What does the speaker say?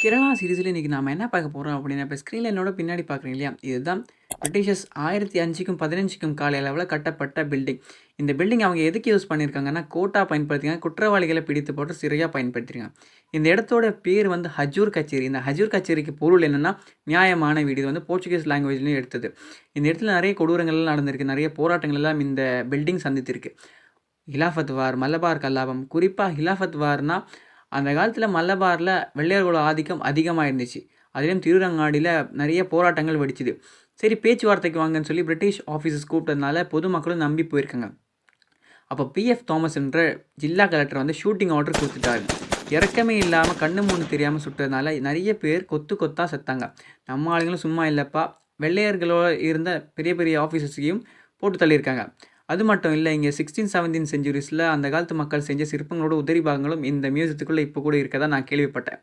கேரளா சீரிஸ்ல இன்னைக்கு நாம என்ன பார்க்க போறோம் அப்படின்னா, இப்ப ஸ்க்ரீன்ல என்னோட பின்னாடி பார்க்குறீங்க இல்லையா? இதுதான் பிரிட்டிஷர்ஸ் 1005க்கும் 15க்கும் கால அளவுல கட்டப்பட்ட பில்டிங். இந்த பில்டிங் அவங்க எதுக்கு யூஸ் பண்ணியிருக்காங்கன்னா, கோர்ட்டா பயன்படுத்தியிருக்காங்க. குற்றவாளிகள பிடித்து போட்டு சிறையா பயன்படுத்தியிருக்காங்க. இந்த இடத்தோட பேர் வந்து ஹஜூர் கச்சேரி. இந்த ஹஜூர் கச்சேரிக்கு பொருள் என்னன்னா, நியாயமான வீடு. இது வந்து போர்ச்சுகீஸ் லாங்குவேஜ்லயும் எடுத்தது. இந்த இடத்துல நெறைய கொடூரங்கள்லாம் நடந்திருக்கு. நெறைய போராட்டங்கள் எல்லாம் இந்த பில்டிங் சந்தித்திருக்கு. ஹிலாஃபத் வார், மலபார் கலாபம். குறிப்பா ஹிலாஃபத் வார்னா, அந்த காலத்தில மலபார்ல வெள்ளையர்களோட ஆதிக்கம் அதிகமா இருந்துச்சு. அதிலும் திருரங்காடியில நெறைய போராட்டங்கள் வெடிச்சது. சரி பேச்சுவார்த்தைக்கு வாங்கன்னு சொல்லி பிரிட்டிஷ் ஆஃபீசர்ஸ் கூப்பிட்டதுனால பொதுமக்களும் நம்பி போயிருக்காங்க. அப்போ பிஎஃப் தாமஸ் என்ற ஜில்லா கலெக்டர் வந்து ஷூட்டிங் ஆர்டர் குடுத்துட்டாரு. இரக்கமே இல்லாம கண்ணு மூணு தெரியாம சுட்டதுனால நெறைய பேர் கொத்து கொத்தா செத்தாங்க. நம்ம ஆளுங்களும் சும்மா இல்லப்பா, வெள்ளையர்களோட இருந்த பெரிய பெரிய ஆஃபீசர்ஸையும் போட்டு தள்ளியிருக்காங்க. அது மட்டும் இல்ல, இங்க 16, 17 செஞ்சுரீஸ்ல அந்த காலத்து மக்கள் செஞ்ச சிற்பங்களோட உதிரி பாகங்களும் இந்த மியூசியத்துக்குள்ள இப்போ கூட இருக்கதா நான் கேள்விப்பட்டேன்.